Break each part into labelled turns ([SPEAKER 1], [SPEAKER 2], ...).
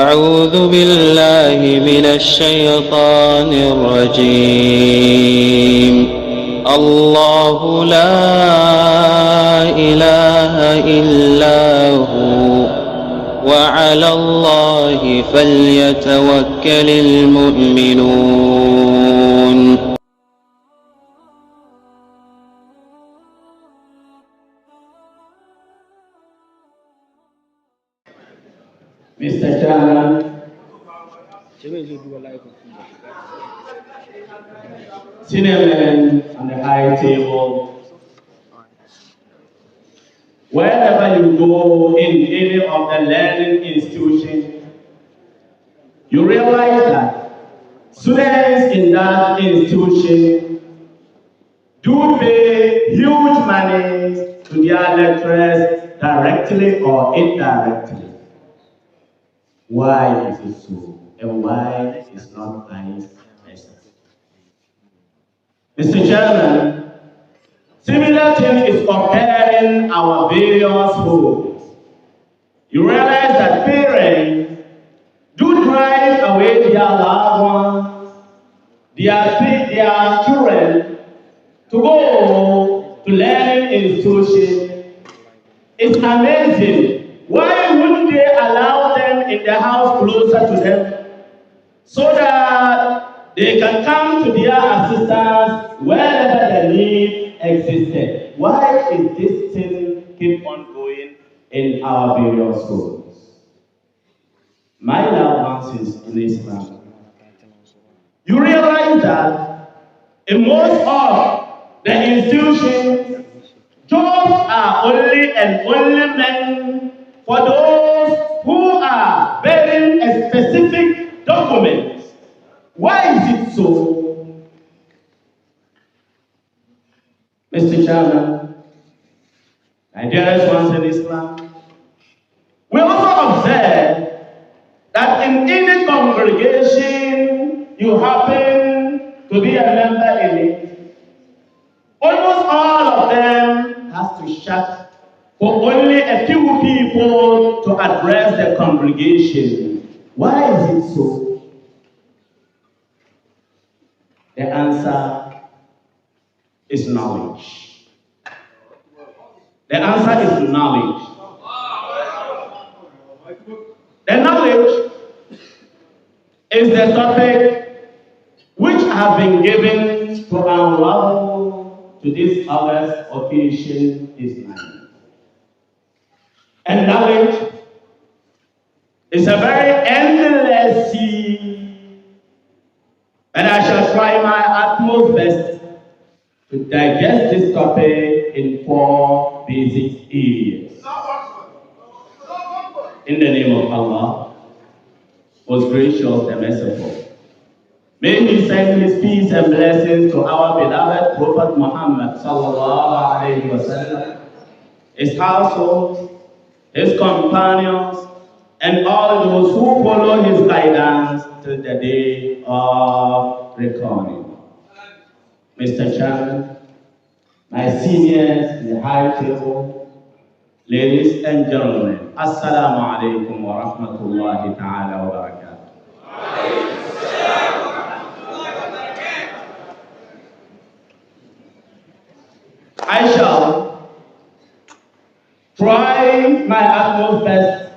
[SPEAKER 1] أعوذ بالله من الشيطان الرجيم. الله لا إله إلا هو وعلى الله فليتوكل المؤمنون.
[SPEAKER 2] Mr. Chairman, senior men on the high table, wherever you go in any of the learning institutions, you realize that students in that institution do pay huge money to their lecturers directly or indirectly. Why is it so? And why is not vice versa? Mr. Chairman, similar thing is occurring in our various homes. You realize that parents do drive away their loved ones, their children, to go to learning institutions. It's amazing. Why wouldn't they allow them in the house closer to them so that they can come to their assistance wherever the need existed? Why is this thing keep on going in our various schools? My loved ones in Islam, you realize that in most of the institutions, jobs are only and only meant for those who are bearing a specific document. Why is it so? Mr. Chairman, my dearest ones in Islam, we also observe that in any congregation you happen to be a member in it, almost all of them has to shut for only a few people to address the congregation. Why is it so? The answer is knowledge. The answer is knowledge. The knowledge is the topic which have been given to unravel to this August occasion this night. And knowledge is a very endless sea, and I shall try my utmost best to digest this topic in 4 basic areas. In the name of Allah, most gracious and merciful, may He send His peace and blessings to our beloved Prophet Muhammad sallallahu alaihi wasallam, his household, his companions, and all those who follow his guidance till the day of reckoning. Mr. Chairman, my seniors in the high table, ladies and gentlemen, Assalamu alaikum wa rahmatullahi ta'ala wa barakatuh. I shall try my utmost best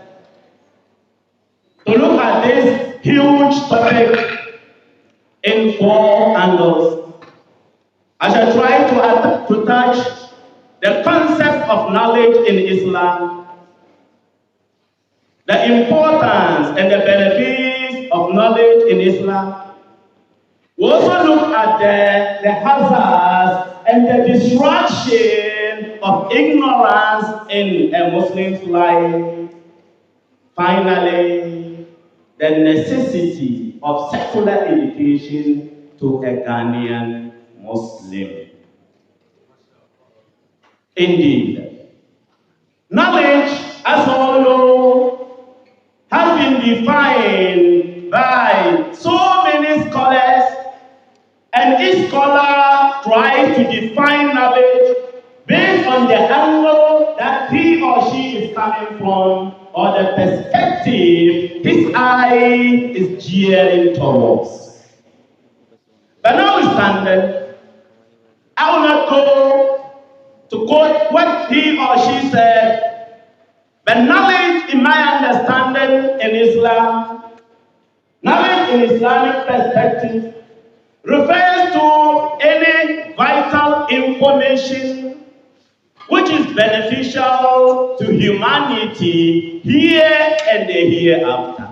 [SPEAKER 2] to look at this huge topic in 4 angles. I shall try to touch the concept of knowledge in Islam, the importance and the benefits of knowledge in Islam. We also look at the hazards and the distraction of ignorance in a Muslim's life. Finally, the necessity of secular education to a Ghanaian Muslim. Indeed, knowledge, as all know, has been defined by so many scholars, and each scholar tries to define knowledge based on the angle that he or she is coming from or the perspective his eye is gearing towards. But notwithstanding, I will not go to quote what he or she said, but knowledge in my understanding in Islam, knowledge in Islamic perspective, refers to any vital information which is beneficial to humanity here and the hereafter.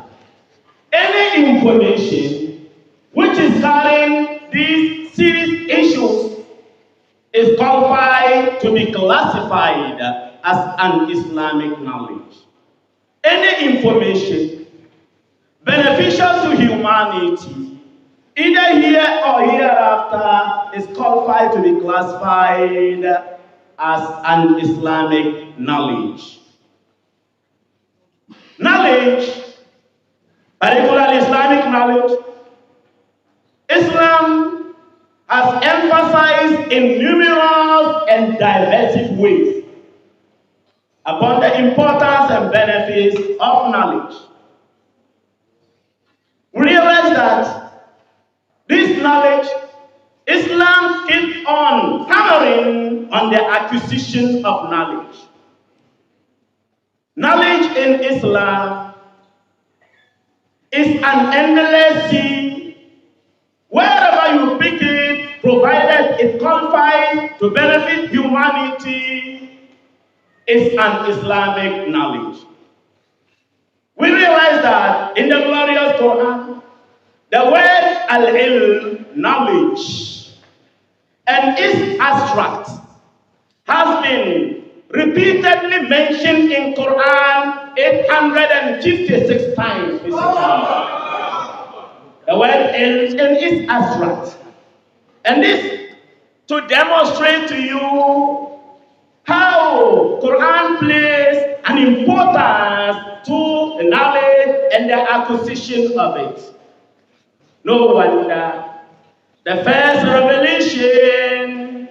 [SPEAKER 2] Any information which is carrying these serious issues is qualified to be classified as an Islamic knowledge. Any information beneficial to humanity, either here or hereafter, is qualified to be classified as an Islamic knowledge. Knowledge, particularly Islamic knowledge, Islam has emphasized in numerous and diverse ways upon the importance and benefits of knowledge. We realize that this knowledge, Islam keeps on hammering on the acquisition of knowledge. Knowledge in Islam is an endless sea. Wherever you pick it, provided it qualifies to benefit humanity, is an Islamic knowledge. We realize that in the glorious Quran, the word al-ilm, knowledge, and its abstract has been repeatedly mentioned in Quran 856 times. The word ilm and its abstract. And this to demonstrate to you how Quran plays an importance to the knowledge and the acquisition of it. No wonder the first revelation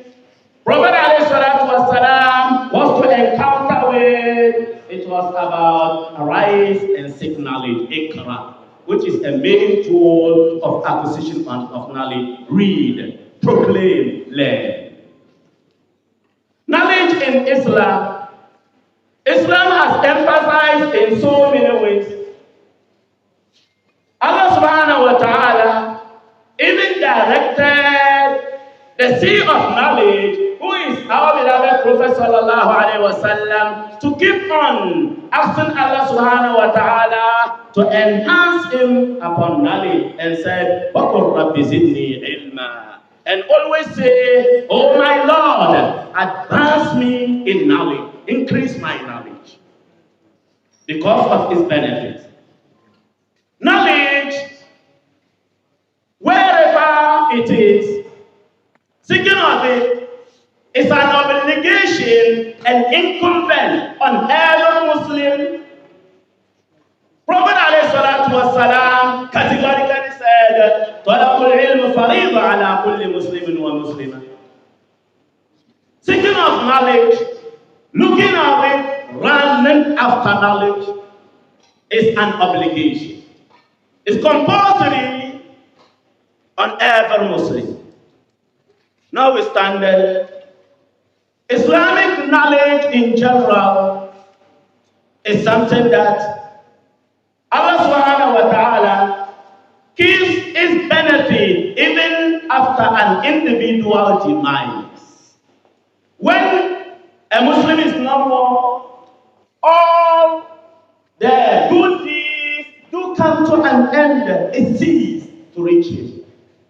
[SPEAKER 2] Prophet ﷺ was to encounter with, it was about arise and seek knowledge, Iqra, which is a main tool of acquisition of knowledge. Read, proclaim, learn. Knowledge in Islam, Islam has emphasized in so many ways. Allah subhanahu wa ta'ala even directed the sea of knowledge, who is our beloved Prophet sallallahu alaihi wasallam, to keep on asking Allah subhanahu wa ta'ala to enhance him upon knowledge, and said, وَقُلْ رَبِّ زِدْنِي عِلْمًا, and always say, oh my Lord, advance me in knowledge, increase my knowledge, because of its benefits. Knowledge, wherever it is, seeking of it is an obligation and incumbent on every Muslim. Prophet ﷺ categorically said, طَلَبُ الْعِلْمِ فَرِيضَةٌ عَلَى كُلِّ مُسْلِمٍ وَمُسْلِمَةٍ. Seeking of knowledge, looking at it, running after knowledge is an obligation. It's compulsory on every Muslim. Notwithstanding, Islamic knowledge in general is something that Allah subhanahu wa ta'ala gives its benefit even after an individual demise. When a Muslim is no more, all the good deeds do come to an end. It ceases to reach him.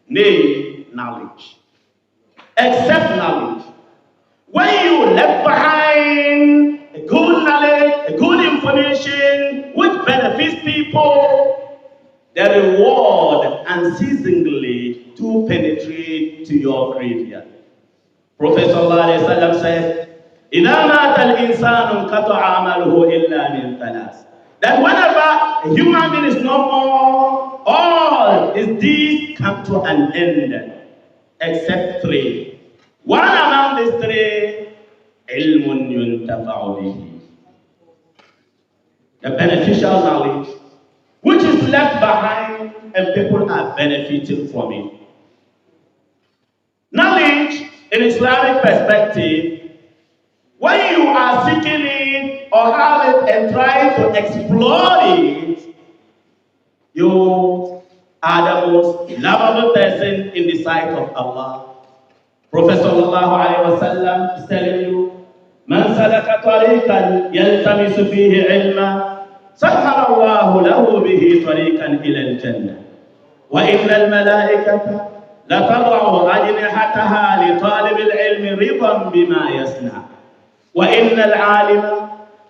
[SPEAKER 2] Nay, knowledge. Except knowledge. When you left behind a good knowledge, a good information which benefits people, the reward unceasingly to penetrate to your graveyard. Prophet ﷺ said, إِذَا مَاتَ الْإِنسَانُ انْقَطَعَ عَمَلُهُ إِلَّا مِنْ ثَلَاثٍ. That whenever a human being is no more, all his deeds come to an end, except three. One among these three, ilmun yuntafa'u bihi. the beneficial knowledge, which is left behind and people are benefiting from it. Knowledge in Islamic perspective, when you are seeking it or have it and try to explore it, you are the most lovable person in the sight of Allah. Prophet sallallahu alaihi wasallam is telling you, "Man salaka tariqan yaltamisu fihi ilma, sahhala Allahu lahu bihi tariqan ila al-jannah. Wa inna al-malaikata la tad'u ajnihataha li talib al-ilmi ridan bima yasna. Wa inna al-'alima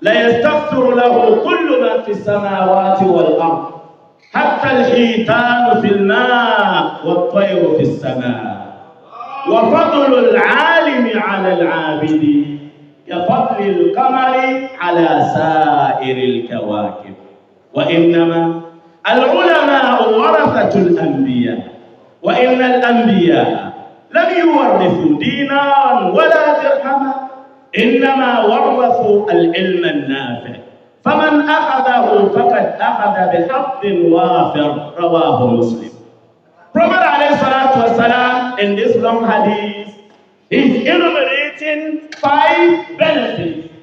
[SPEAKER 2] la yastaghfiru lahu kullu man fi as-samawati wal-ard, hatta al-hitan fi al-ma' wat-tayru fi as-sama'. وفضل العالم على العابد كفضل القمر على سائر الكواكب وإنما العلماء ورثة الأنبياء وإن الأنبياء لم يورثوا دينارا ولا درهما إنما ورثوا العلم النافع فمن أخذه فقد أخذ بحظ وافر." رواه مسلم. Prophet ﷺ in this long hadith is enumerating 5 benefits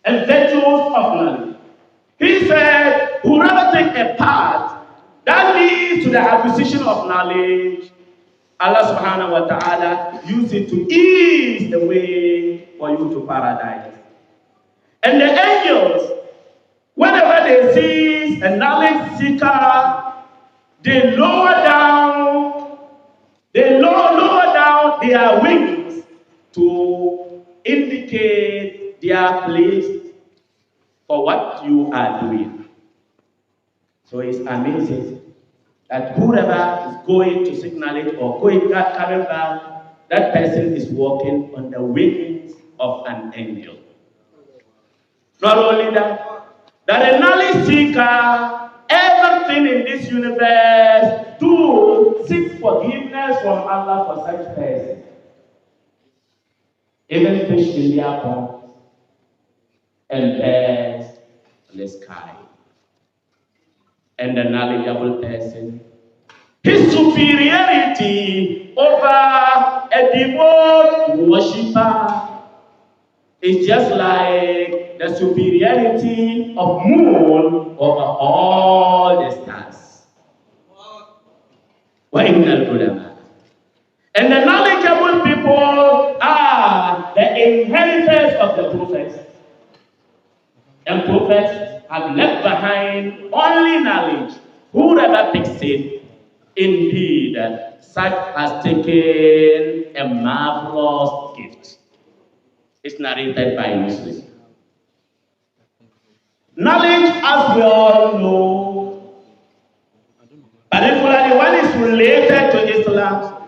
[SPEAKER 2] and virtues of knowledge. He said, whoever takes a path that leads to the acquisition of knowledge, Allah subhanahu wa ta'ala use it to ease the way for you to paradise. And the angels, whenever they see a knowledge seeker, they lower down their wings to indicate their place for what you are doing. So it's amazing that whoever is going to signal it or coming back, that person is walking on the wings of an angel. Not only that a knowledge seeker, everything in this universe to seek forgiveness from Allah for such person. Even fish in their ponds and birds in the sky. And the knowledgeable person, his superiority over a devout worshipper is just like the superiority of moon over all the stars. And the knowledgeable people are the inheritors of the prophets. And prophets have left behind only knowledge. Whoever picks it, indeed, such has taken a marvelous gift. It's narrated by Muslims. Knowledge, as we all know, particularly when it's related to Islam,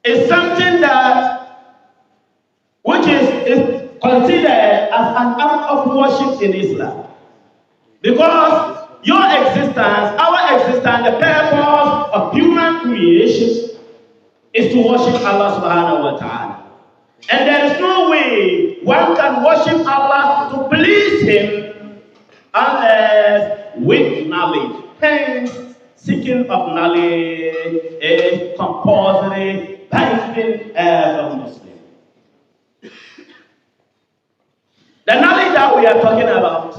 [SPEAKER 2] is something which is considered as an act of worship in Islam. Because your existence, our existence, the purpose of human creation is to worship Allah subhanahu wa ta'ala. And there is no way one can worship Allah to please Him unless with knowledge. Hence, seeking of knowledge is compulsory binding every Muslim. The knowledge that we are talking about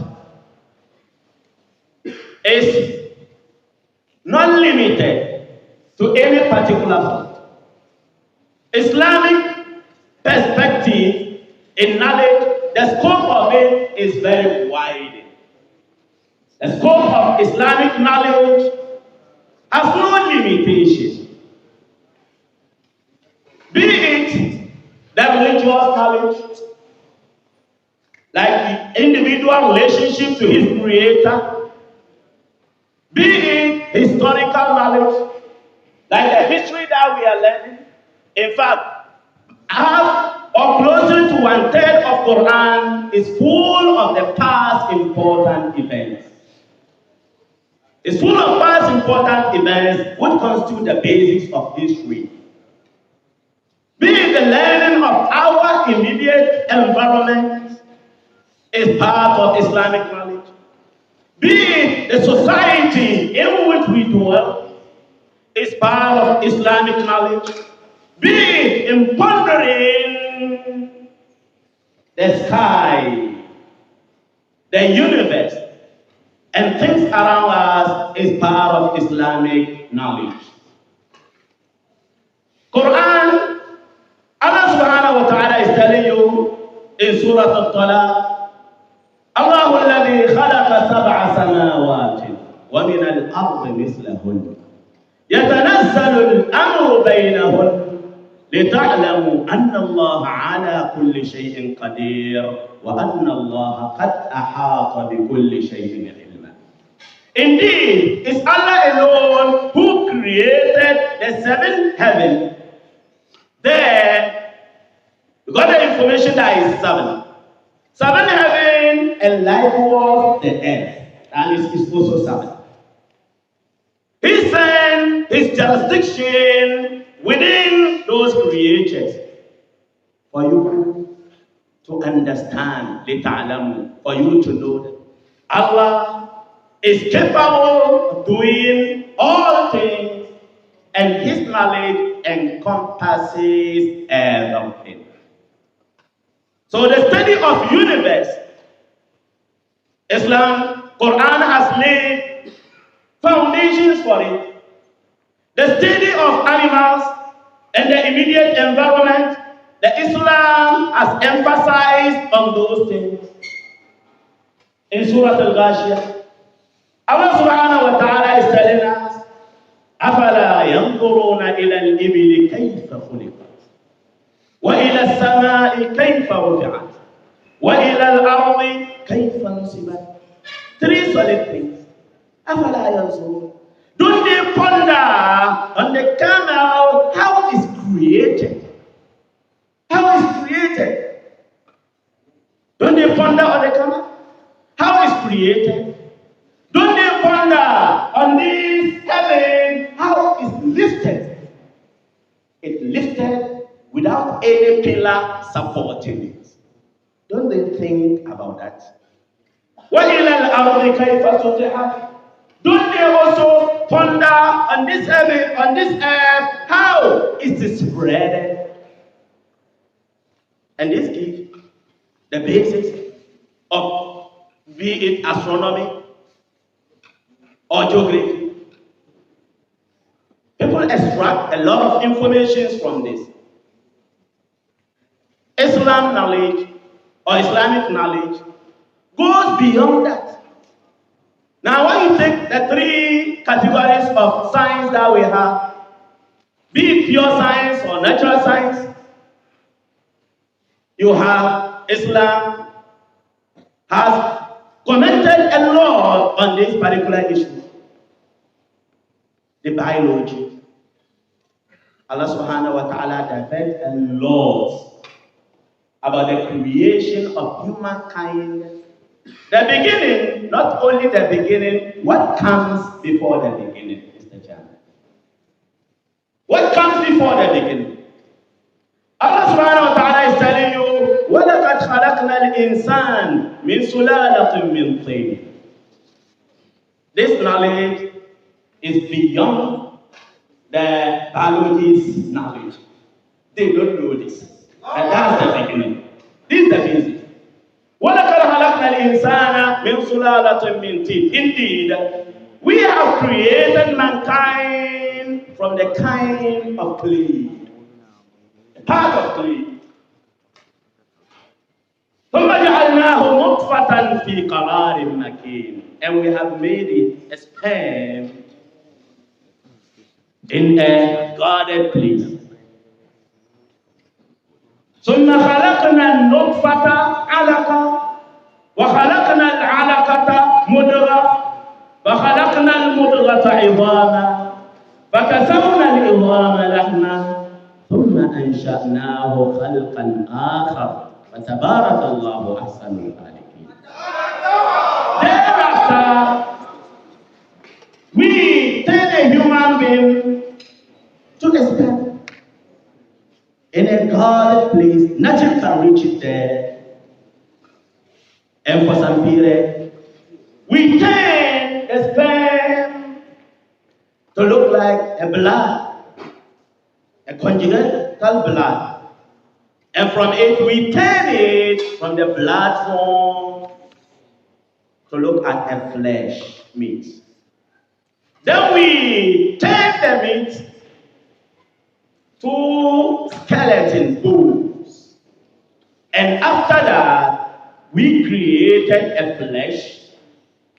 [SPEAKER 2] is not limited to any particular field. Islamic perspective in knowledge, the scope of it is very wide. The scope of Islamic knowledge has no limitation. Be it the religious knowledge, like the individual relationship to his creator, be it historical knowledge, like the history that we are learning. In fact, half or closer to 1/3 of Quran is full of the past important events. It's full of past important events which constitute the basics of history. Be it the learning of our immediate environment is part of Islamic knowledge. be it the society in which we dwell, is part of Islamic knowledge, be it in pondering the sky, the universe, and things around us is part of Islamic knowledge. Quran, Allah subhanahu wa ta'ala is telling you in Surah Al-Talaq, الله الذي خلق سبع سماوات ومن الأرض مثلهن يتنزل الأمر بينهن لتعلموا أن الله على كل شيء قدير وأن الله قد أحاط بكل شيء علما. Indeed, it's Allah alone who created the seventh heaven. There, we got the information that is seven. Seven heaven and likewise the earth. And it's also seven. He sent his jurisdiction within those creatures for you to understand, for you to know that Allah is capable of doing all things, and his knowledge encompasses everything. So the study of universe, Islam, Quran has laid foundations for it. The study of animals and the immediate environment, the Islam has emphasized on those things. In Surah Al-Ghashiyah, Allah subhanahu wa ta'ala is telling us, أَفَلَا يَنْظُرُونَ إِلَى الْإِبِلِ كَيْفَ خُلِقَتْ وَإِلَى السَّمَاءِ كَيْفَ رُفِعَتْ وَإِلَى الْأَرْضِ كَيْفَ نُصِبَتْ. Three solid things. أَفَلَا يَنْظُرُونَ. Don't they ponder on the camel how it's created? How it's created? Don't they ponder on the camel how it's created? Don't they ponder on this heaven how it's lifted? It lifted without any pillar supporting it. Don't they think about that? وَإِلَى الْأَرْضِ كَيْفَ سُطِحَتْ. Don't they also ponder on this heaven, on this earth, how it is spread? And this gives the basics of, be it astronomy or geography. People extract a lot of information from this. Islam knowledge or Islamic knowledge goes beyond that. Now, when you take the three categories of science that we have, be it pure science or natural science, you have Islam has commented a lot on this particular issue. The biology. Allah subhanahu wa ta'ala diverted a lot about the creation of humankind. The beginning, not only the beginning, what comes before the beginning, Mr. Chairman? What comes before the beginning? Allah subhanahu wa ta'ala is telling you, وَلَقَدْ خَلَقْنَا الْإِنسَانَ مِنْ سُلَالَةٍ مِنْ طِينٍ. This knowledge is beyond the biologist's knowledge. They don't know this. And that's the beginning. This is the basic. وَلَقَدْ خَلَقْنَا الْإِنسَانَ مِنْ سُلَالَةٍ مِنْ طِينٍ. Indeed, we have created mankind from the kind of clay. Part of clay. ثُمَّ جَعَلْنَاهُ نُطْفَةً فِي قَرَارٍ مَكِينٍ. And we have made it a sperm in a guarded place. ثُمَّ خَلَقْنَا النُّطْفَةَ عَلَقَةً وَخَلَقْنَا الْعَلَقَةَ مُضْغَةً فَخَلَقْنَا الْمُضْغَةَ عِظَامًا فَكَسَوْنَا الْعِظَامَ لَحْمًا ثُمَّ أَنشَأْنَاهُ خَلْقًا آخَرَ فَتَبَارَكَ اللَّهُ أَحْسَنُ الْخَالِقِينَ. Thereafter, we turn a human being to a sperm in a guarded place. Nothing can reach it there. And for some period, we turn to look like a blood, a congenital blood. And from it, we turn it from the blood form to look at a flesh meat. Then we turn the meat to skeleton bones. And after that, we created a flesh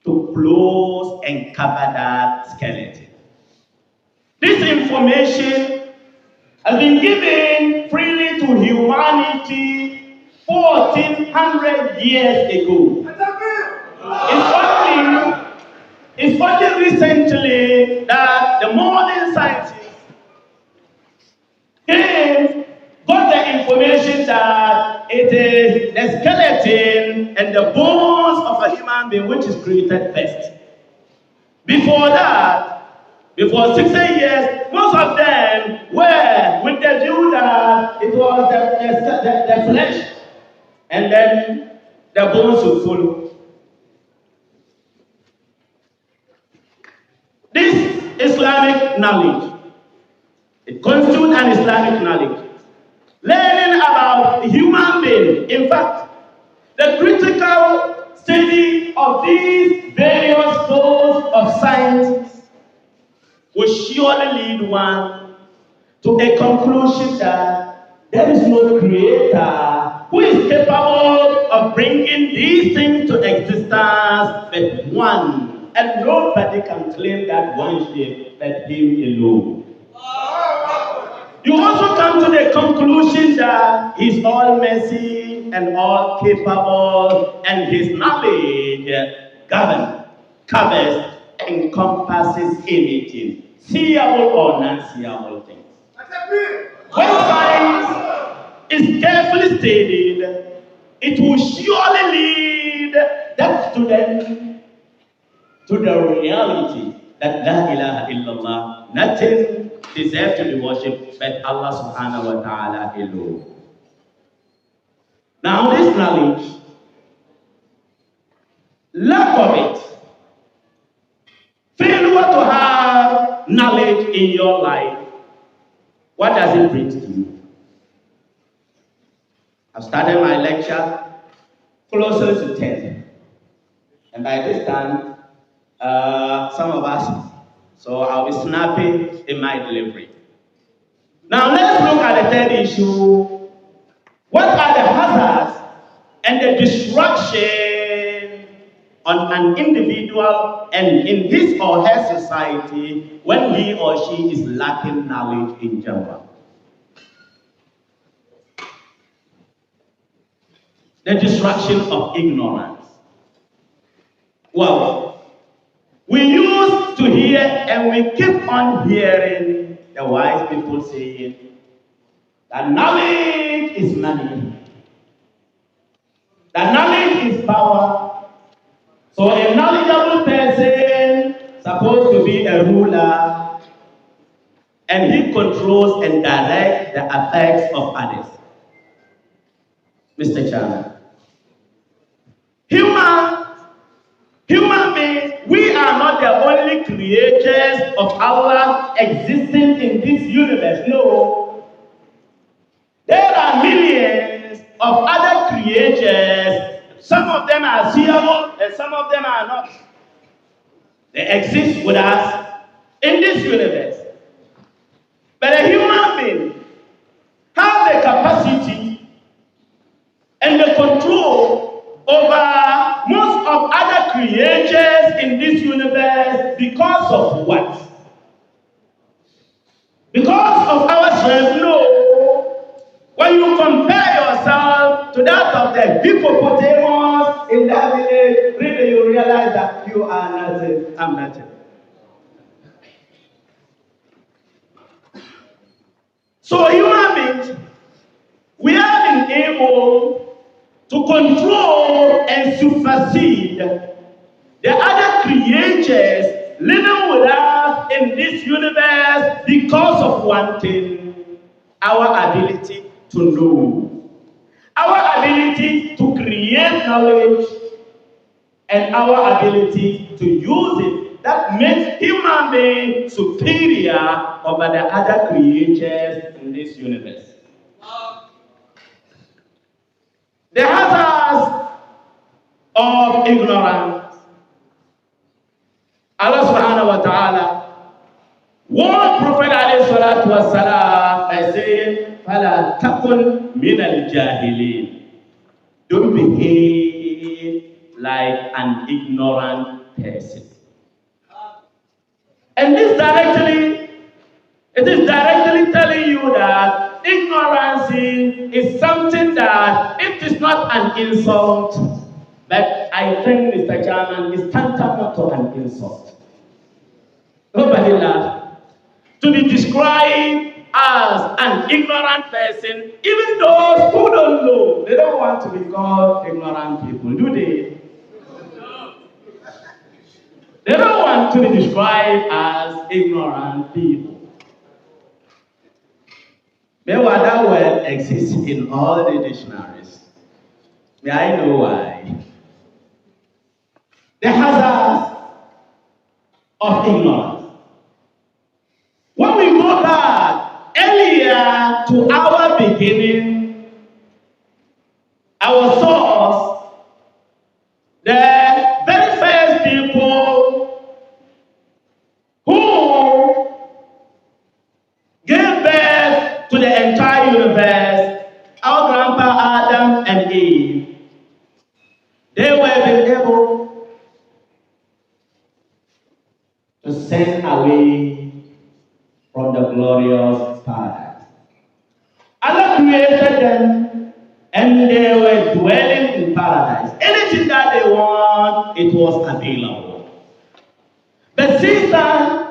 [SPEAKER 2] to close and cover that skeleton. This information has been given freely to humanity 1400 years ago. It's only recently that the modern scientists got the information that it is the skeleton and the bones of a human being which is created first. Before that, before 60 years, most of them were with the view that it was the flesh and then the bones would follow. This Islamic knowledge, it constitutes an Islamic knowledge. Learning about human being. In fact, the critical study of these various fields of science will surely lead one to a conclusion that there is no creator who is capable of bringing these things to existence but one. And nobody can claim that one shape but him alone. You also come to the conclusion that he's all mercy and all capable, and his knowledge covers, encompasses anything, seeable or non-seeable things. When science is carefully stated, it will surely lead that student to the reality that La ilaha illallah, nothing deserves to be worshipped but Allah subhanahu wa ta'ala alone. Now this knowledge, lack of it, failure to have knowledge in your life, what does it bring to you? I've started my lecture closer to 10. And by this time, some of us, so I'll be snappy in my delivery. Now let's look at the third issue. What are the hazards and the disruption on an individual and in his or her society when he or she is lacking knowledge in general? The destruction of ignorance. Well, we used to hear and we keep on hearing the wise people saying that knowledge is money, that knowledge is power. So a knowledgeable person is supposed to be a ruler and he controls and directs the affairs of others. Mr. Chairman, human beings, we are not the only creatures of Allah existing in this universe. No. There are millions of other creatures. Some of them are seeable and some of them are not. They exist with us in this universe. But a human being has the capacity and the control over most of other creatures in this universe because of what? Because of our strength? No. When you compare yourself to that of the hippopotamus in that village, really you realize that you are nothing. I'm nothing. So human beings, we have been able to control and supersede the other creatures living with us in this universe because of one thing: our ability to know, our ability to create knowledge, and our ability to use it. that makes human beings superior over the other creatures in this universe. The hazards of ignorance. Allah subhanahu wa ta'ala warned Prophet alayhi salatu wa salam by saying, فَلَا تَكُنْ مِنَ الْجَاهِلِينَ. Don't behave like an ignorant person. And it is directly telling you that ignorance is something that it is not an insult, but I think, Mr. Chairman, is tantamount to an insult. Nobody laugh. To be described as an ignorant person, even those who don't know, they don't want to be called ignorant people, do they? They don't want to be described as ignorant people. May what that word exists in all the dictionaries. May I know why? The hazards of ignorance. When we go back earlier to our beginning, our source, the very first people who gave birth to the entire universe, our grandpa Adam and Eve, they were able to send away from the glorious paradise. Allah created them and they were dwelling in paradise. Anything that they want, it was available. But Satan,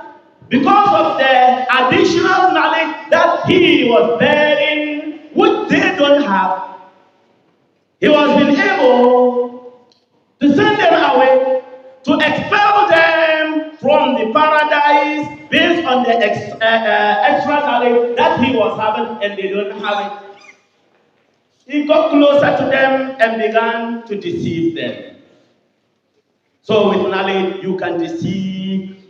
[SPEAKER 2] because of the additional knowledge that he was bearing, which they don't have, he was being able to send them away, to expel them from the paradise based on the extra knowledge that he was having and they don't have it. He got closer to them and began to deceive them. So with knowledge, you can deceive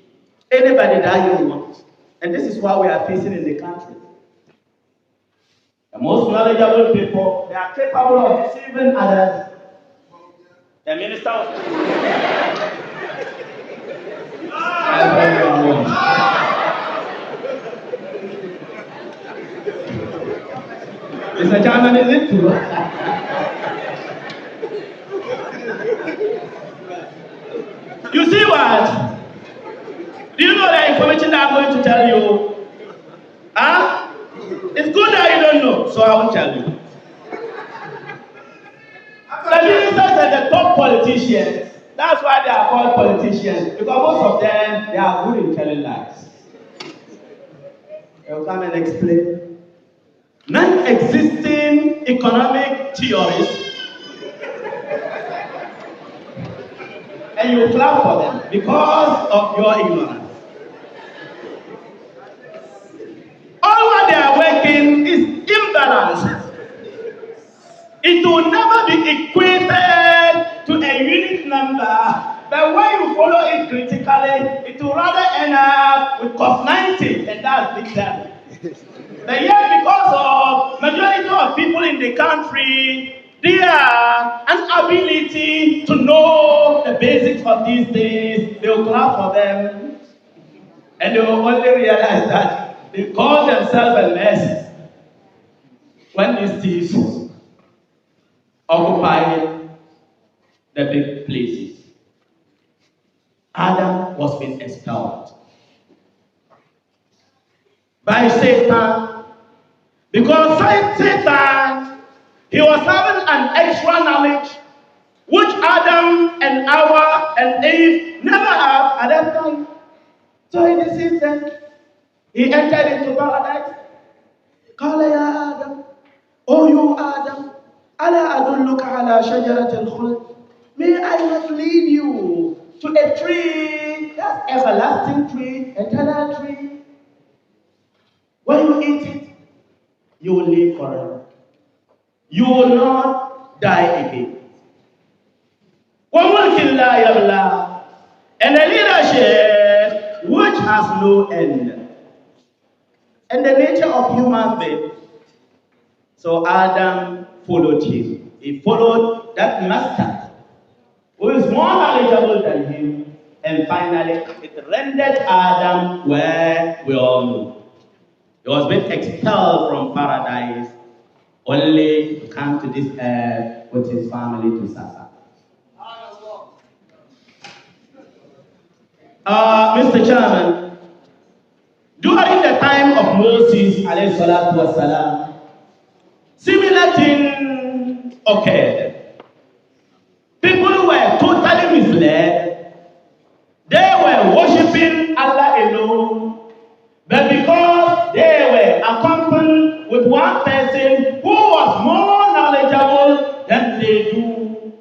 [SPEAKER 2] anybody that you want. And this is what we are facing in the country. The most knowledgeable people, they are capable of deceiving others. The minister of Mr. Chairman, is it true? You see what? Do you know the information that I'm going to tell you? Huh? It's good that you don't know, so I won't tell you. The ministers and the top politicians, that's why they are called politicians, because most of them, they are good in telling lies. They'll come and explain. Non-existing economic theories, and you clap for them because of your ignorance. All what they are working is imbalance. It will never be equated to a unit number, but when you follow it critically, it will rather end up with cos 90, and that's big time. But yet, because of majority of people in the country, their inability to know the basics of these things, they will clap for them, and they will only realize that they call themselves a mess when these thieves occupy the big places. Adam was being expelled by Satan, because Satan, he was having an extra knowledge which Adam and Awal and Eve never had at that time. So he deceived them. He entered into paradise. Qala ya Adam, oh you Adam, ala adulluka ala shajaratil khuld. May I not lead you to a tree, that everlasting tree, eternal tree. When you eat it, you will live forever. You will not die again. وَمُلْكٍ لَا يَبْلَى. And the leadership has no end. And the nature of human being. So Adam followed him. He followed that master who is more knowledgeable than him. And finally, it rendered Adam where we all know. He was being expelled from paradise only to come to this earth with his family to suffer. Mr. Chairman, during the time of Moses, alayhi salatu wasalam, similar thing occurred. People were totally misled. They were worshipping Allah alone, but because they were accompanied with one person who was more knowledgeable than they do,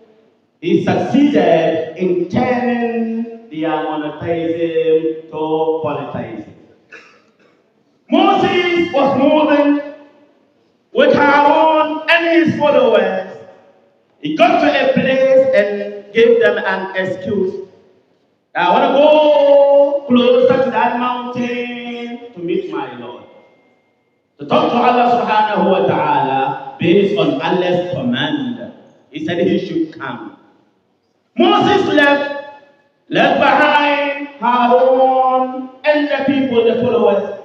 [SPEAKER 2] he succeeded in turning their monotheism to polytheism. Moses was moving with Aaron and his followers. He got to a place and gave them an excuse. I want to go closer to that mountain to meet my Lord. To talk to Allah subhanahu wa ta'ala based on Allah's command. He said he should come. Moses left behind Aaron and the people, the followers.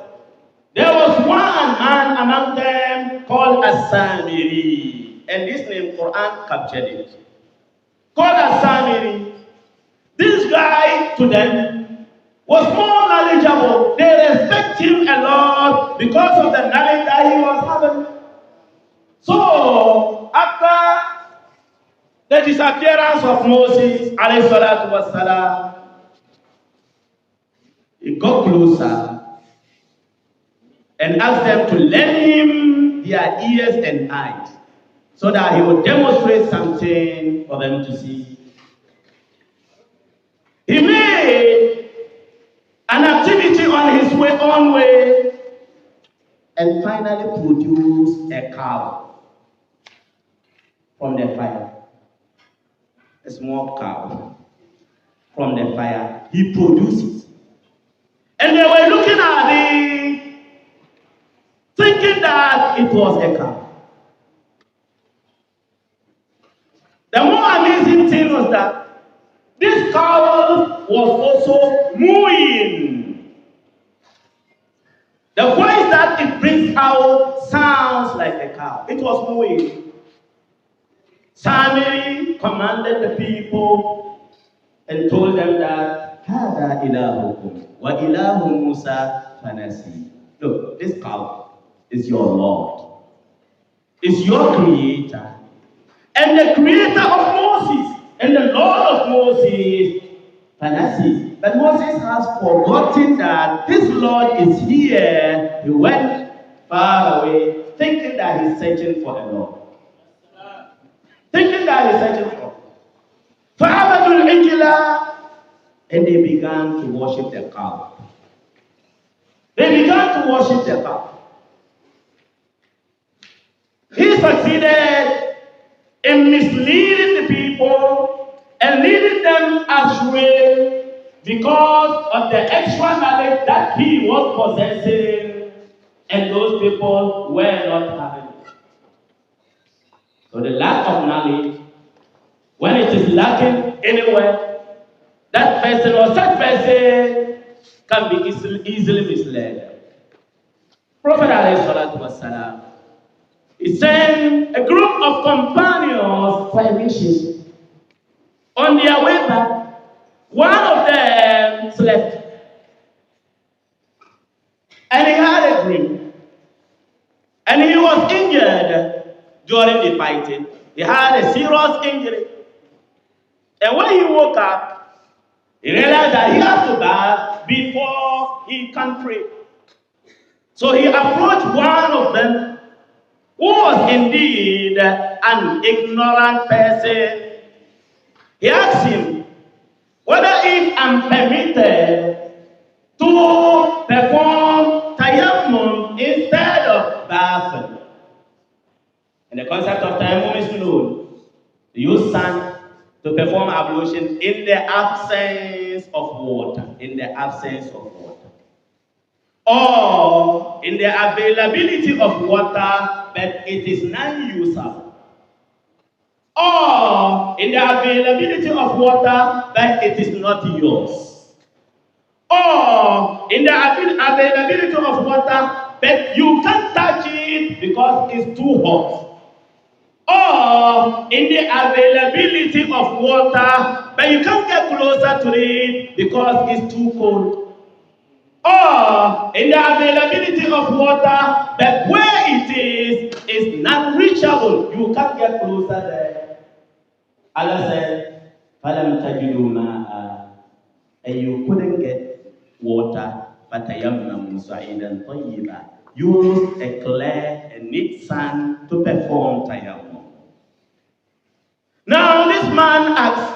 [SPEAKER 2] There was one man among them called As-Samiri, and this name Quran captured it. Called As-Samiri. This guy to them was more knowledgeable. They respect him a lot because of the knowledge that he was having. So after the disappearance of Moses, alayhi salatu wassalam, he got closer and asked them to lend him their ears and eyes so that he would demonstrate something for them to see. He made an activity on his own way and finally produced a cow from the fire. A small cow from the fire. He produced it. And they were looking at it, thinking that it was a cow. The more amazing thing was that this cow was also mooing. The voice that it brings out sounds like a cow. It was mooing. Samiri commanded the people and told them that Hada ilahukum wa ilahu Musa fanasi. Look, this cow is your Lord. Is your creator. And the creator of Moses. And the Lord of Moses, Fanasi. But Moses has forgotten that this Lord is here. He went far away, thinking that he's searching for a Lord. Thinking that he's searching for. Cecular, and they began to worship the cow. They began to worship the cow. He succeeded in misleading the people and leading them astray because of the extra knowledge that he was possessing and those people were not having. So the lack of knowledge, when it is lacking anywhere, that person or such person can be easily misled. Prophet ﷺ, he sent a group of companions for a mission. On their way back, one of them slept. And he had a dream. And he was injured during the fighting. He had a serious injury. And when he woke up, he realized that he had to bath before he can pray. So he approached one of them, who was indeed an ignorant person. He asked him whether if I'm permitted to perform tayammum instead of bathing. And the concept of tayammum is known. You use sand to perform ablution in the absence of water. In the absence of water. or in the availability of water, but it is non-usable, or in the availability of water, but it is not yours, or in the availability of water, but you can't touch it because it's too hot, or in the availability of water, but you can't get closer to it because it's too cold, or in the availability of water, but where it is not reachable, you can't get closer there. Allah said, "Falam tajidu ma'a," and you couldn't get water. فَتَيَمَّمُوا صَعِيدًا طَيِّبًا. Use a clear and neat sand to perform tayammum. Now this man asks,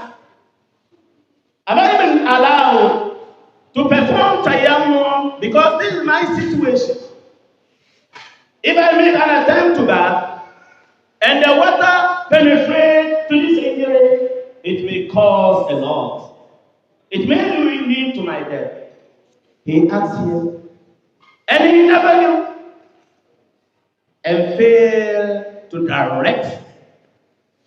[SPEAKER 2] "Am I even allowed to perform tayammum because this is my situation? If I make an attempt to bath and the water penetrates to this injury, it may cause a lot. It may lead to my death." He asked him, and he never knew and failed to direct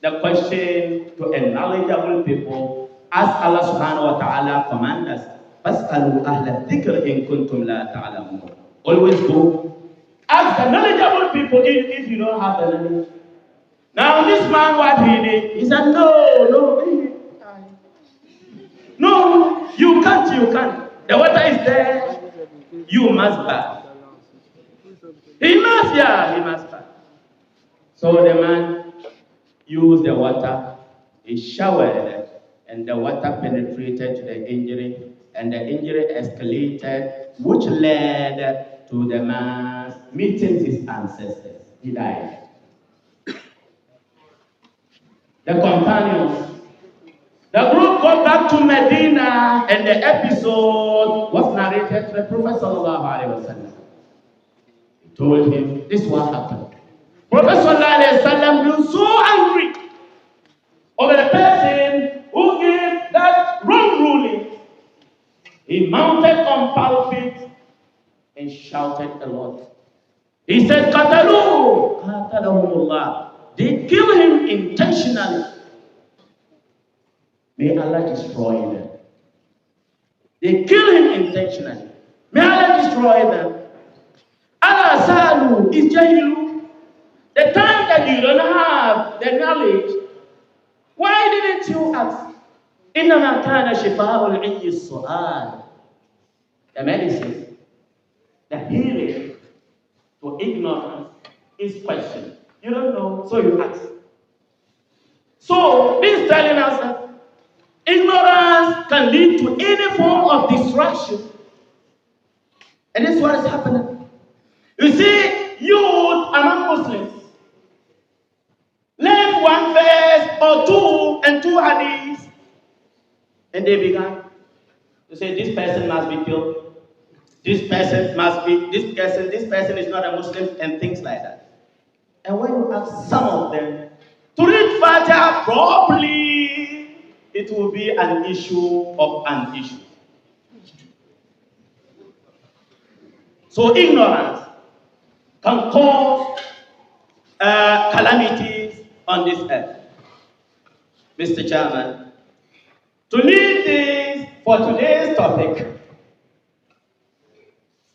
[SPEAKER 2] the question to a knowledgeable people, as Allah subhanahu wa ta'ala commands us. فَاسْأَلُوا أَهْلَ الذِّكْرِ إِن كُنتُمْ لَا تَعْلَمُونَ. Always go. Ask the knowledgeable people if you don't have the knowledge. Now this man, what he did, he said, no, you can't. The water is there. You must bath. He must bath. So the man used the water, he showered, and the water penetrated to the injury, and the injury escalated, which led to the man meeting his ancestors. He died. The companions, the group got back to Medina, and the episode was narrated to the Prophet sallallahu alaihi wasallam. He told him, this is what happened. Prophet sallallahu alaihi wasallam was so angry over the person who gave that wrong ruling. He mounted on pulpit and shouted a lot. He said, Qatalahumullah. They killed him intentionally. May Allah destroy them. They killed him intentionally. May Allah destroy them. Allah salu is jahilu. The time that you don't have the knowledge, why didn't you ask? إنما كان شفاء العي السؤال. The medicine, the healing to ignorance is question. You don't know, so you ask. So this is telling us that ignorance can lead to any form of distraction. And this is what is happening. You see, youth among Muslims learn one verse or two and two hadiths, and they began to say this person must be killed, this person is not a Muslim, and things like that. And when you ask some of them to read Fatiha properly, it will be an issue of an issue. So ignorance can cause calamities on this earth. Mr. Chairman, to lead this for today's topic,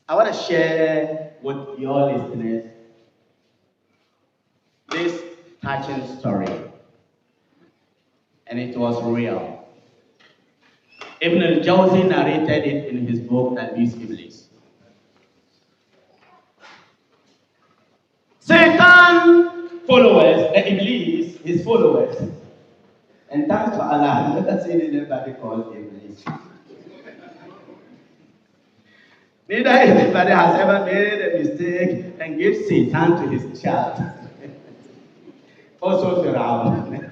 [SPEAKER 2] I want to share with your listeners this touching story. And it was real. Ibn al-Jawzi narrated it in his book, Talbis Iblis. Satan followers, the Iblis, his followers. And thanks to Allah, I've never seen anybody called Iblis. Neither anybody has ever made a mistake and gave Satan to his child. Also Fir'aun.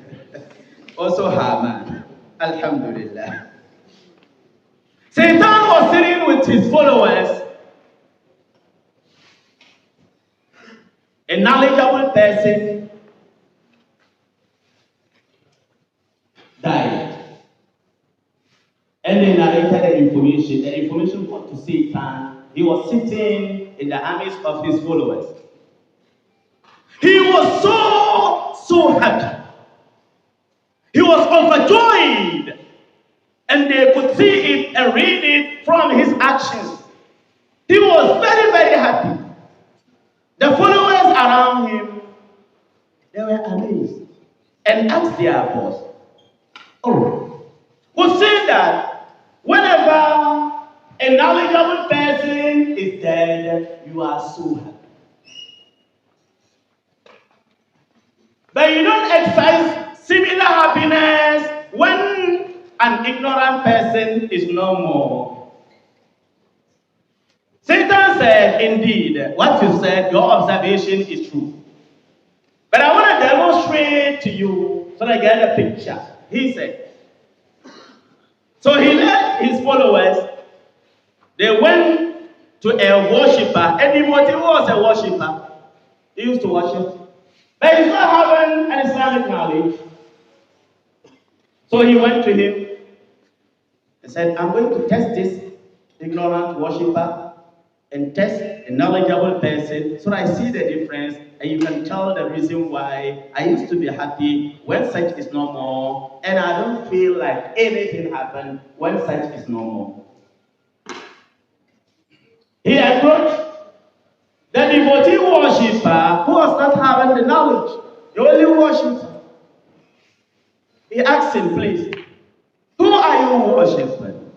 [SPEAKER 2] Also Haman. Alhamdulillah. Satan was sitting with his followers. A knowledgeable person died. And they narrated the information. The information got to Satan, he was sitting in the armies of his followers. He was so happy. He was overjoyed. And they could see it and read it from his actions. He was very, very happy. The followers around him, they were amazed and asked their boss, "Oh, who said that whenever a knowledgeable person is dead, you are so happy? But you don't exercise similar happiness when an ignorant person is no more." Satan said, "Indeed, what you said, your observation is true. But I want to demonstrate to you so that I get a picture." He said. So he led his followers. They went to a worshiper. Anybody who was a worshiper, he used to worship. But he's not having an Islamic knowledge. So he went to him and said, "I'm going to test this ignorant worshiper and test a knowledgeable person so that I see the difference and you can tell the reason why I used to be happy when such is no more and I don't feel like anything happened when such is no more." He approached the devotee worshiper who was not having the knowledge, the only worshiper. He asked him, "Please, who are you worshiping?"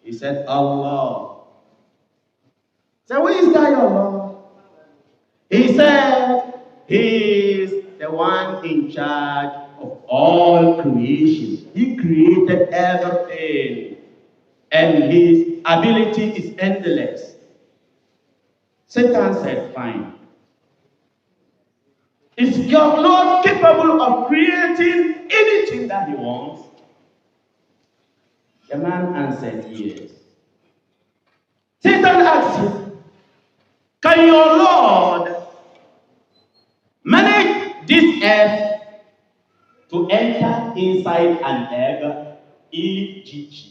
[SPEAKER 2] He said, "Allah." So where is that your Lord? He said, "He is the one in charge of all creation. He created everything. And his ability is endless." Satan said, "Fine. Is your Lord capable of creating anything that he wants?" The man answered, "Yes." Satan asked him, "Can your Lord manage this earth to enter inside an egg, e.g.?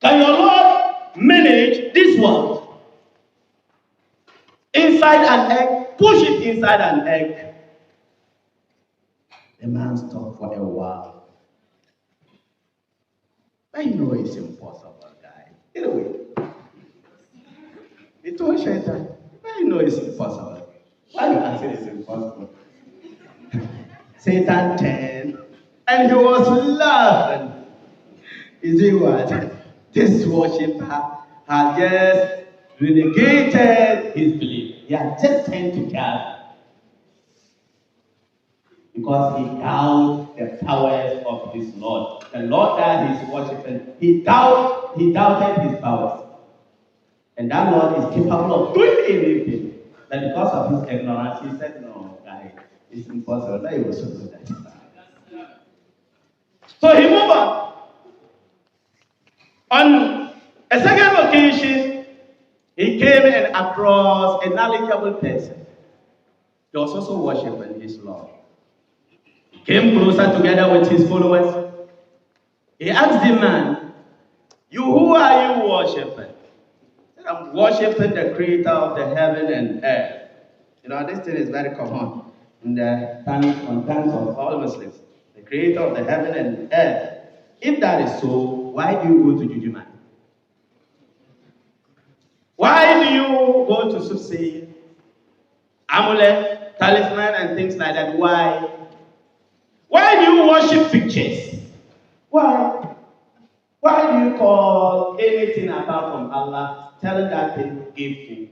[SPEAKER 2] Can your Lord manage this world inside an egg, push it inside an egg?" The man stopped for a while. "I know it's impossible, guy. Anyway, he told Shaitan, "I know it's impossible. Why you answer it's impossible?" Satan turned and he was laughing. You see what? This worshipper had just renegated his belief. He had just turned to God because he doubted the powers of his Lord. The Lord that he's worshiping, he doubted his powers. And that Lord is capable of doing anything. But because of his ignorance, he said, "No, guy, it's impossible." That he was so good at it. So he moved on. On a second occasion, he came and across a knowledgeable person. He was also worshiping his Lord. He came closer together with his followers. He asked the man, "You, who are you worshiping?" He said, "I'm worshiping the creator of the heaven and earth." You know, this thing is very common in the tongues of all Muslims. The creator of the heaven and earth. If that is so, why do you go to Jujuman? Why do you go to soothsaying, amulet, talisman, and things like that? Why? Why do you worship pictures? Why? Why do you call anything apart from Allah, telling that thing, give me?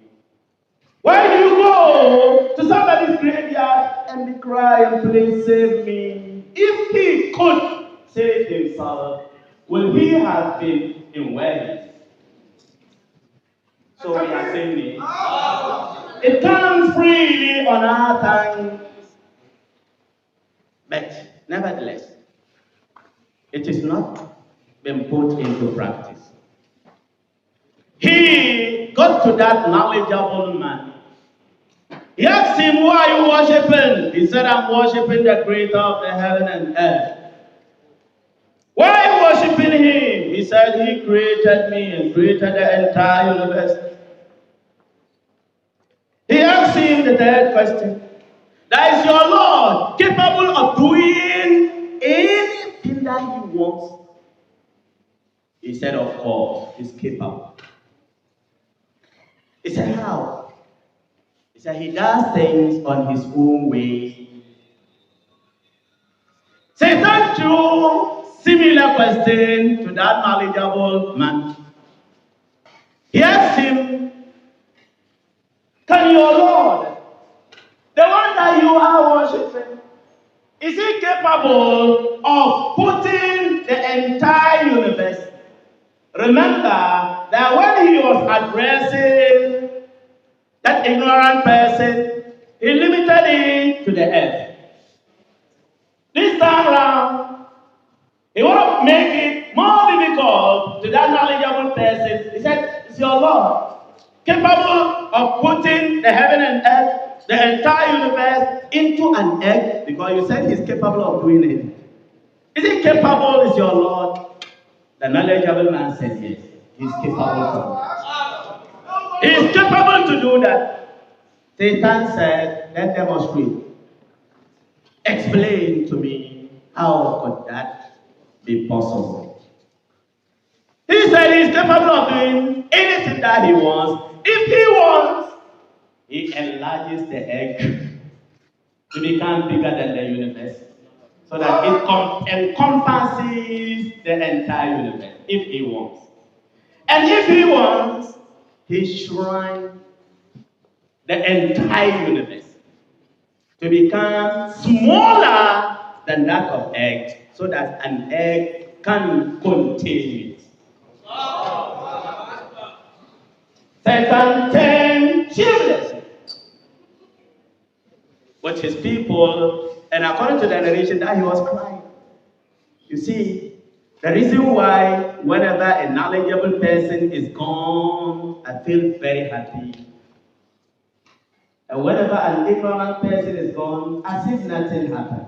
[SPEAKER 2] Why do you go to somebody's graveyard and be crying, "Please save me"? If he could save himself, will he have been in where? So we are saying it comes freely on our tongue, but nevertheless, it is not been put into practice. He got to that knowledgeable man. He asked him, "Who are you worshiping?" He said, "I'm worshiping the creator of the heaven and earth." "Why are you worshiping him?" He He said he created me and created the entire universe. He asked him the third question. That is your Lord capable of doing anything that he wants? He said, of course, he's capable. He said, how? He said, he does things on his own way. Satan threw similar question to that knowledgeable man. He asked him, can your Lord, the one that you are worshiping, is he capable of putting the entire universe? Remember that when he was addressing that ignorant person, he limited it to the earth. This time around, he wanted to make it more difficult to that knowledgeable person. He said, is your Lord capable of putting the heaven and earth, the entire universe, into an egg? Because you said he's capable of doing it. Is he capable, is your Lord? The knowledgeable man said yes. He's capable to do it. He is capable to do that. Satan said, let's demonstrate. Explain to me how could that be possible. He said he's capable of doing anything that he wants. If he wants, he enlarges the egg to become bigger than the universe, so that it encompasses the entire universe, if he wants. And if he wants, he shrines the entire universe to become smaller than that of eggs, so that an egg can contain it. Satan turned shameless with his people, and according to the narration, that he was crying. You see, the reason why whenever a knowledgeable person is gone, I feel very happy. And whenever an ignorant person is gone, as if nothing happened.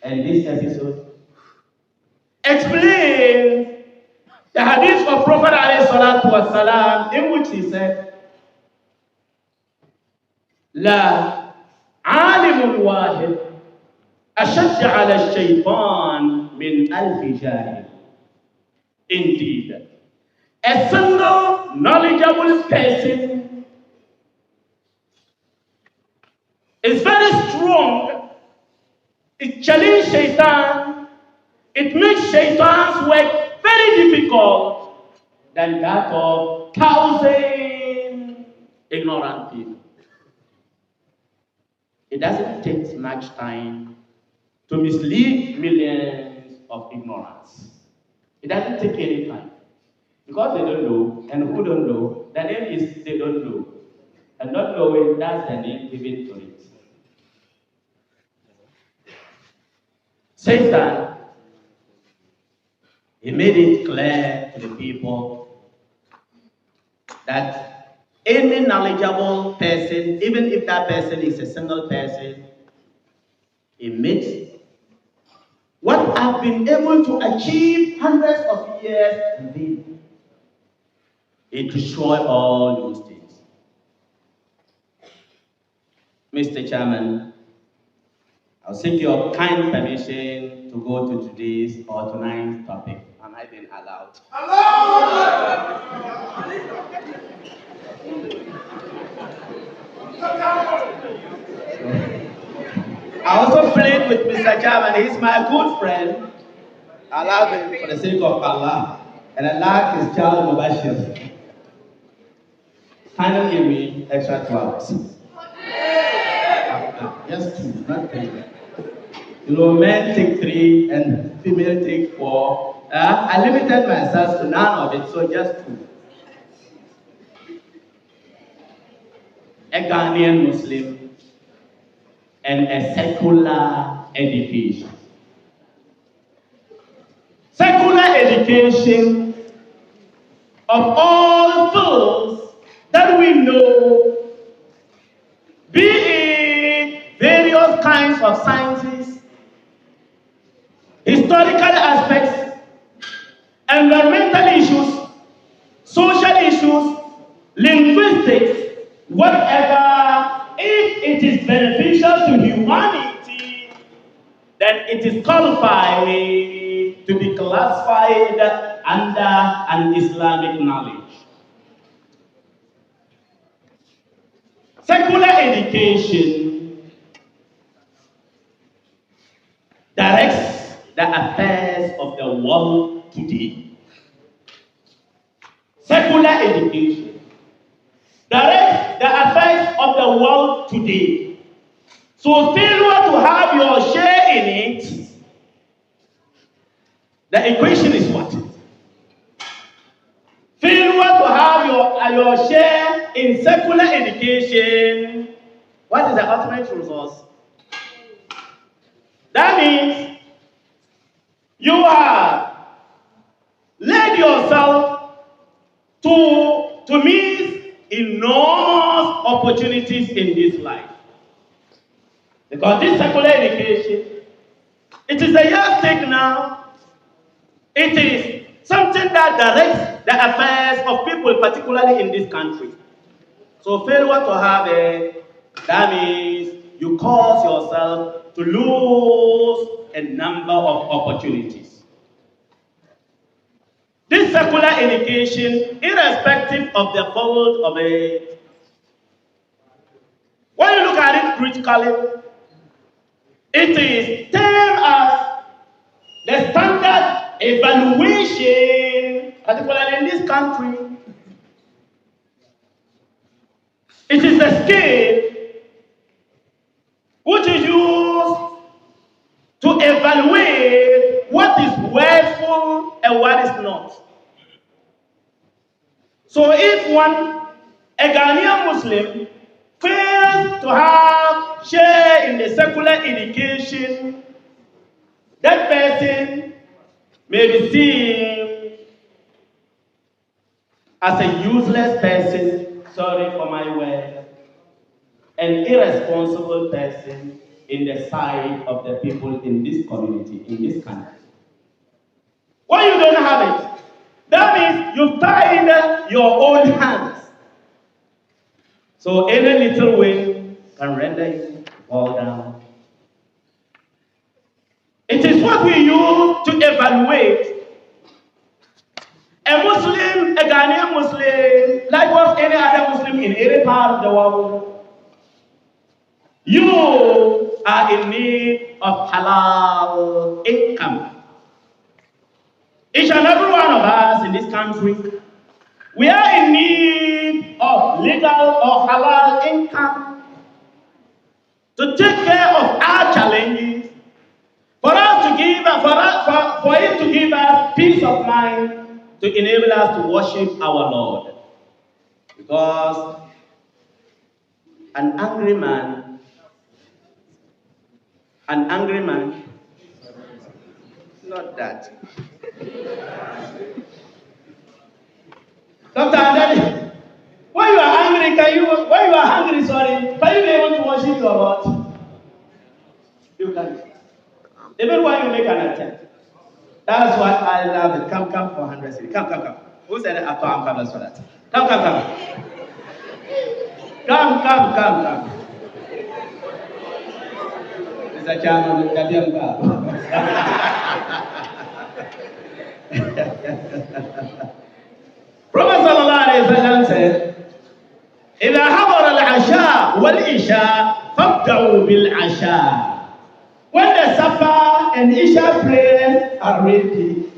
[SPEAKER 2] And this episode explains the hadith of Prophet ﷺ, in which he said, لا عالم واحد أشد على الشيطان من ألف جاهل. Indeed, a single knowledgeable person is very strong. It challenges Shaitan. It makes Shaitan's work very difficult than that of 1,000 ignorant people. It doesn't take much time to mislead millions of ignorance. It doesn't take any time. Because they don't know, and who don't know, the name is they don't know. And not knowing, that's the name given to it. Satan, he made it clear to the people that any knowledgeable person, even if that person is a single person, he makes what I've been able to achieve hundreds of years in vain. It destroys all those things. Mr. Chairman, I'll seek your kind permission to go to today's or tonight's topic. Am I being allowed? I also played with Mr. Chairman. He's my good friend. I love him for the sake of Allah. And I like his child Mubashir. Kindly give me extra 2 hours. Just 2, not 3. You know, men take 3 and female take 4. I limited myself to none of it, so just 2. A Ghanaian Muslim and a secular education. Secular education of all fields that we know, be it various kinds of sciences, historical aspects, environmental issues, social issues, linguistics, whatever, if it is beneficial to humanity, then it is qualified to be classified under an Islamic knowledge. Secular education directs the affairs of the world today. Secular education directs the affairs of the world today. So failure to have your share in it, the equation is what? Failure to have your share in secular education, what is the ultimate result? That means you have led yourself to miss enormous opportunities in this life. Because this secular education, it is a yardstick now. It is something that directs the affairs of people, particularly in this country. So failure to have it, that means you cause yourself to lose a number of opportunities. This secular education, irrespective of the fault of it, when you look at it critically, it is termed as the standard evaluation, particularly in this country. It is the scale which is used to evaluate what is worthful and what is not. So if a Ghanaian Muslim, fails to have share in the secular education, that person may be seen as a useless person, sorry for my word, an irresponsible person in the sight of the people in this community, in this country. When you don't have it, that means you've tied your own hands. So any little wind can render you fall down. It is what we use to evaluate a Muslim, a Ghanaian Muslim, like was any other Muslim in any part of the world. You are in need of halal income. Each and every one of us in this country, we are in need of legal or halal income to take care of our challenges, for us to give, for it to give us peace of mind, to enable us to worship our Lord. Because an angry man, not that. Dr. Andani, when you are angry, can you be able to worship your Lord? You can. Even when you make an attempt. That's what I love it. Come for 100 cities. Come. Who said it? Come, let's for that. Come. Come. Mr. Chairman, Prophet sallallahu alayhi wa sallam said, إذا حضر العشاء والعشاء فابدأوا بالعشاء. When the Safa and Isha prayers are ready,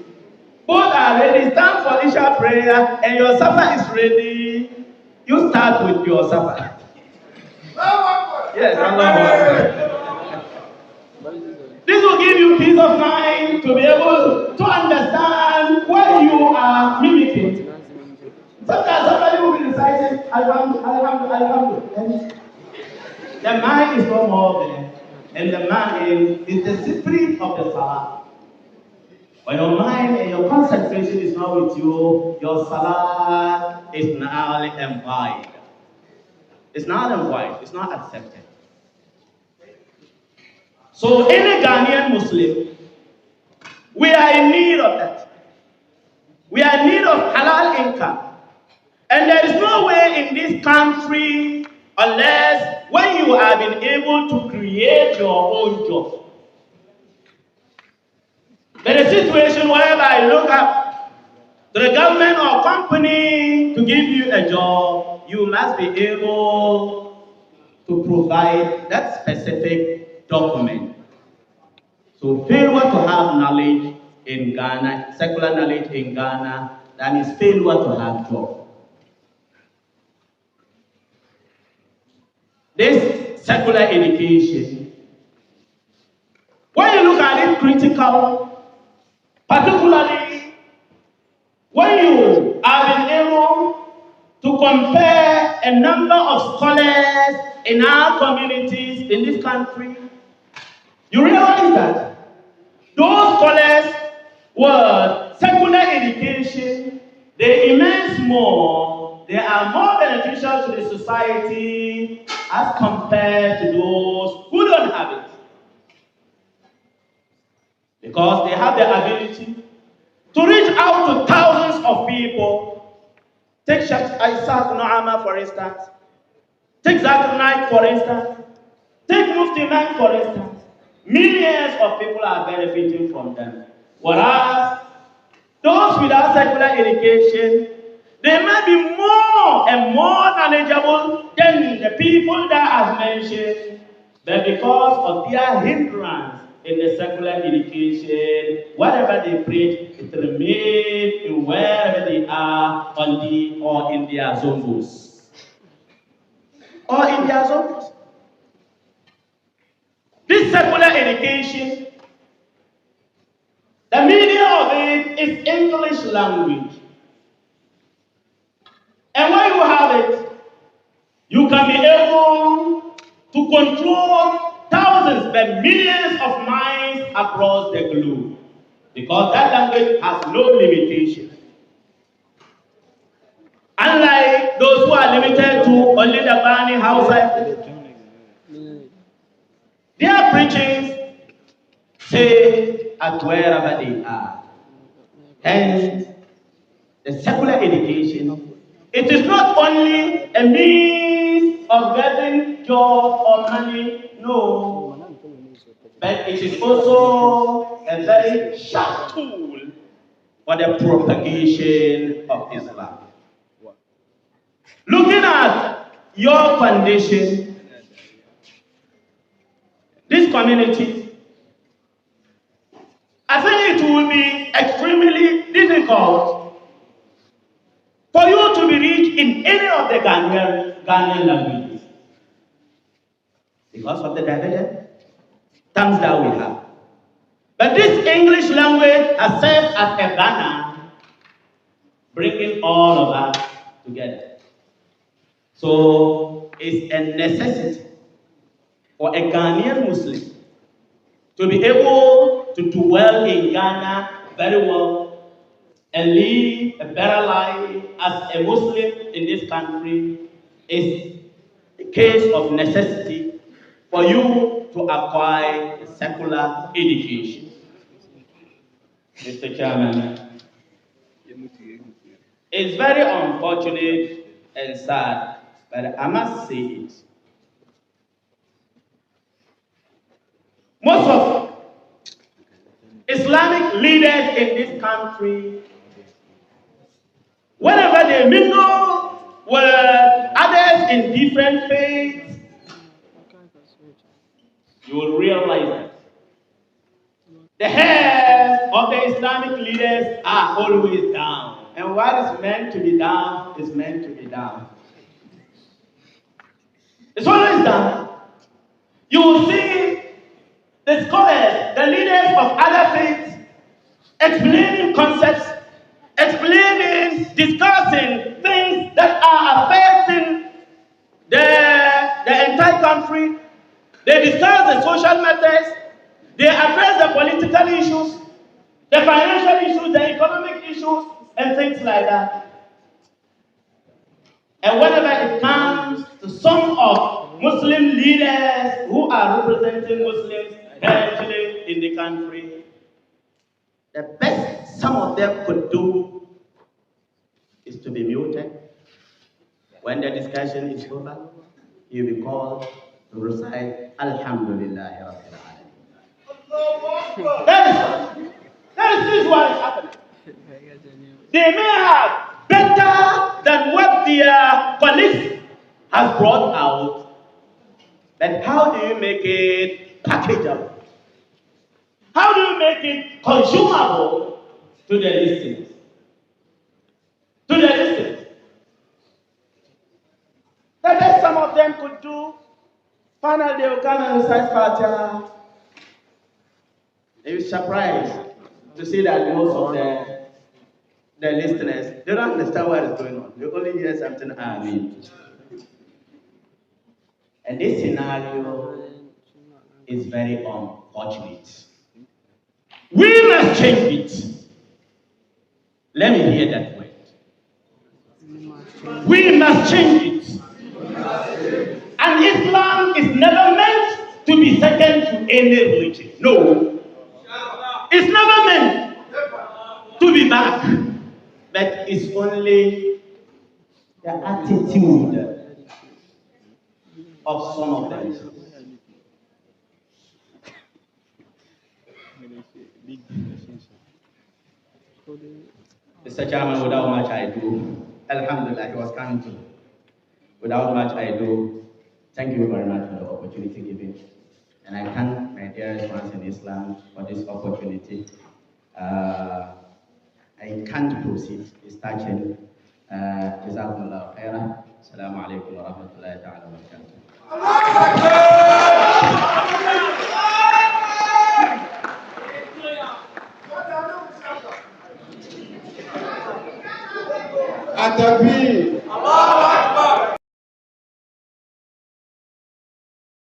[SPEAKER 2] both are ready, stand for Isha prayer, and your Safa is ready, you start with your Safa. Yes, Allah. This will give you peace of mind to be able to understand what you are mimicking. Sometimes somebody will be reciting, Alhamdulillah, and the mind is no more there. And the mind is the spirit of the salah. When your mind and your concentration is not with you, your salah is null and void. It's null and void. It's not accepted. So any Ghanaian Muslim, we are in need of that. We are in need of halal income. And there is no way in this country unless when you have been able to create your own job. There is a situation whereby you look up to the government or company to give you a job, you must be able to provide that specific document. So failure to have knowledge in Ghana, secular knowledge in Ghana, that means failure to have job. This secular education, when you look at it critical, particularly when you have been able to compare a number of scholars in our communities in this country, you realize that those scholars were secular education, they immense more, they are more beneficial to the society as compared to those who don't have it. Because they have the ability to reach out to thousands of people. Take Issah for instance. Take Zakir Naik for instance. Take Mufti Man for instance. Millions of people are benefiting from them. Whereas those without secular education, they may be more and more knowledgeable than the people that I've mentioned, but because of their hindrance in the secular education, whatever they preach, it remains in wherever they are or in their zombos. Or in their zombos. This secular education, the meaning of it is English language. And when you have it, you can be able to control thousands, but millions of minds across the globe. Because that language has no limitation. Unlike those who are limited to only the Bani household, their preachings say at wherever they are. Hence, the secular education, it is not only a means of getting job or money, no, but it is also a very sharp tool for the propagation of Islam. Looking at your condition, this community, I think it will be extremely difficult for you to be rich in any of the Ghanaian languages because of the divergent terms that we have. But this English language has served as a banner, bringing all of us together. So it's a necessity for a Ghanaian Muslim to be able to do well in Ghana very well and live a better life as a Muslim in this country is a case of necessity for you to acquire a secular education. Mr. Chairman, it's very unfortunate and sad, but I must say it. Most of Islamic leaders in this country, whenever they mingle with others in different faiths, you will realize that the heads of the Islamic leaders are always down. And what is meant to be down is meant to be down. It's always down. You will see the scholars, the leaders of other faiths, explaining concepts, explaining, discussing things that are affecting the entire country. They discuss the social matters, they address the political issues, the financial issues, the economic issues, and things like that. And whenever it comes to some of Muslim leaders who are representing Muslims currently in the country, the best some of them could do is to be muted. When the discussion is over, you'll be called to recite Alhamdulillah Rabbil Alameen. That is what is happening. They may have better than what their colleagues has brought out, but how do you make it packageable? How do you make it consumable to the listeners? To the listeners. That some of them could do. Finally, they will come and recite Fatiha. You're surprised to see that most of the listeners, they don't understand what is going on. They only hear something, Amen. And this scenario is very unfortunate. We must change it. Let me hear that word. We must change it. And Islam is never meant to be second to any religion. No. It's never meant to be back. But it's only the attitude of some of them. Mr. Chairman, without much ado, Alhamdulillah, he was coming to. Without much ado, thank you very much for the opportunity given. And I thank my dearest ones in Islam for this opportunity. I can't proceed. It's touching. Jazakumullah khairan. Assalamu alaikum wa rahmatullahi ta'ala wa barakatuh.
[SPEAKER 3] At the